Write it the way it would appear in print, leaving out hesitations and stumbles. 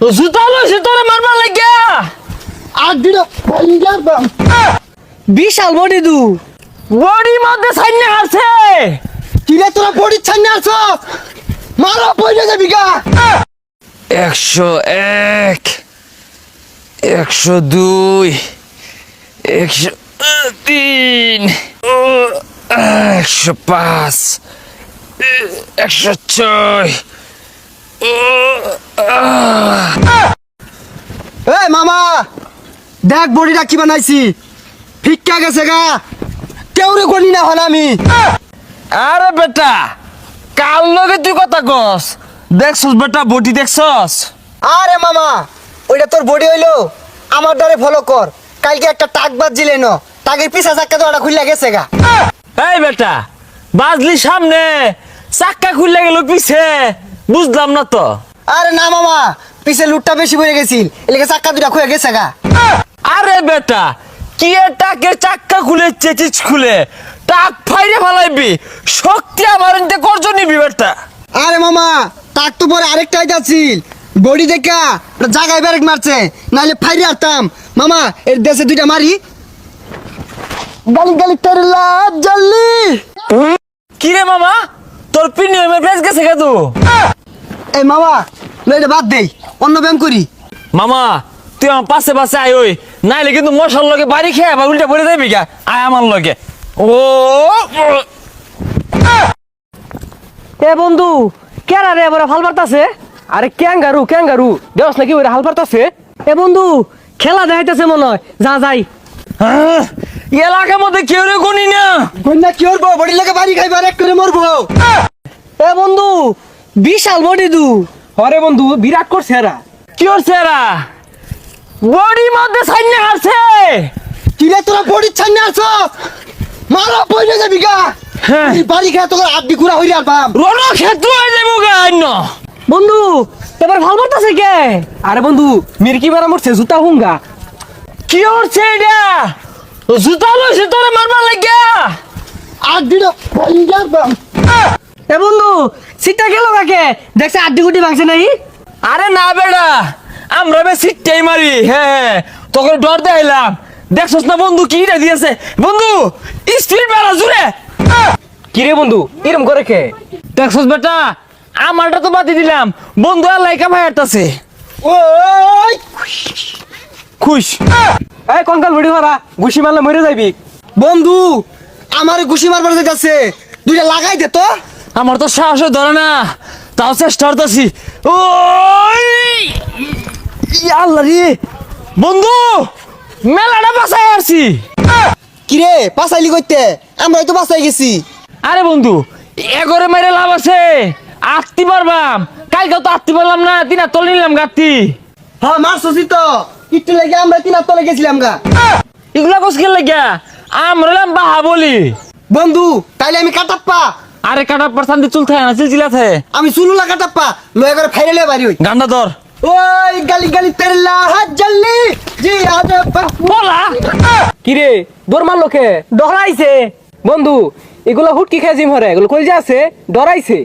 জুতা লইছে তোরে মারবার লাগিয়া। আর দিন বিশাল বডি দু বডির মধ্যে সাইনে আছে। কিরে তোরা বডি ছাড়নে আছো, মারা পয়সা যাবি গা। 101, 102, 103, 105, 106। এই মামা দেখ বডিটা কি বানাইছি, ফিক্কা গেছে গা, কেউরে গনি না হল আমি। আরে বেটা কাল লগে তুই কথা কস, দেখছস বেটা বডি দেখছস? আরে মামা ওইটা তোর বডি হইলো, আমার দ্বারে ফলো কর। কালকে একটা টাক বাজছিলে ন, টাকের পিছা চাক্কা তো ওটা খুললা গেছে গা। এই বেটা বাজলি সামনে, চাক্কা খুললে গেল পিছে, বুঝলাম না তো। আরে না মামা, পিছে লুটটা বেশি পড়ে গেছিল, এলাকা চাক্কা দুটা খুলে গেছে গা। আরে বেটা কি টাকে চাক্কা খুলে চেচিস খুলে টাক ফাইরে ফেলাইবি, শক্তি আমার এনতে করজ নিবি বেটা। আরে মামা টাক তো পরে আরেকটা আইতাছিল, বডি দেখা ওটা জায়গায় ব্যারেক মারছে, নাহলে ফাইরে আরতাম। মামা এর দেশে দুইটা মারি, গালি গালি তোর লাভ জল্লি। কি রে মামা তোর প্রিমিয়ামের প্রাইস গেছে কেদু? এই মামা লইটা বাদ দেই, অন্য ব্যায়াম করি। মামা তুই আমার পাশে পাশে আয়, ওই নাইলে কিন্তু মশার লগে বাড়ি খেয়ে আবার উল্টা পড়ে যাবি গা। আয় আমার লগে। ও এ বন্ধু কেরা রে এবারে হাল পারতাছে? আরে ক্যাঙ্গারু ক্যাঙ্গারু দেওস নাকি ওরে হাল পারতাছে? এ বন্ধু খেলা দেখাইতেছে মনে হয়, যা যাই। হ্যাঁ, এলাকার মধ্যে কেউ রে গুনি না। কন্যা কি করবো, বডি লাগে বাড়ি খাইবার এক করে মরবো। এ বন্ধু বিশাল বডি দু। আরে বন্ধু বিরাট করছে এরা। কি হচ্ছে এরা? বডির মধ্যে সাইনে আছে। কিরে তোরা বডি ছাড়নে আছো, মারা পয়সা যাবি গা। হ্যাঁ। এই বাড়ি খায় তোর আড্ডি ঘুরা হইরে আরবাম। রণ ক্ষেত্র হয়ে যাবো গা অন্য। বন্ধু এবার ভাল পারতাছে কে? আরে বন্ধু মিরকি বেড়া মরছে জুতা হুঙ্গা। কি হচ্ছে এটা? জুতা লইছে তোরে মারবার লাগিয়া। আর দিন আরবাম। এ বন্ধু সিটটা গেল কাকে? দেখছে আড্ডি গুটি ভাঙছে নাই? আরে না বেড়া, আমরা বে সিটটাই মারি। হ্যাঁ তোকে ডর দেখাইলাম, দেখছস না বন্ধু কি রে দিয়েছে। বন্ধু স্পিড বেড়া জুড়ে। কিরে বন্ধু এরম করে কে? দেখছস বেটা আমারটা তো বাতি দিলাম, বন্ধু আর লাইকা ভাই আটতাছে। ওই খুশ। এই কঙ্কাল ভিড়ি মারা, ঘুষি মারলে মরে যাইবি। বন্ধু আমার ঘুষি মারবার যাইতাছে, দুইটা লাগাই দে তো। আমার তো সাহস ধরে না, তাও চেষ্টা করতেছি। ওই আল্লাহ রে বন্ধু মেলাটা বাঁচাই আসছি। কিরে পাসাইলি কইতে, আমরাই তো বাঁচাই গেছি। আরে বন্ধু এগরে মেরে লাভ আছে, আটতে পারবাম। কালকে তো আটতে পারলাম না, তিনা তল নিলাম গাতি। হ্যাঁ মারছি তো, একটু লেগে আমরা তিনার তলে গেছিলাম গা। এগুলা কোসকে লাগিয়া আমরা এলাম বাহা বলি। বন্ধু তাইলে আমি কাটাপ্পা, আরে কাটা পারসান্তি চুল থাকে না, চিলচিলা থাকে। আমি সুলুলা কাটাপ্পা লয়ে করে ফাইলে বাড়ি হই। গান্ডা ধর। ওই গালি গালি তেরলা হাত জল্লি জি আদে বলা কিরে দৌড় মারলো কে? ডরাইছে বন্ধু, এগুলো হুটকি খেয়ে জিম হরে, এগুলো কই যে আছে ডরাইছে।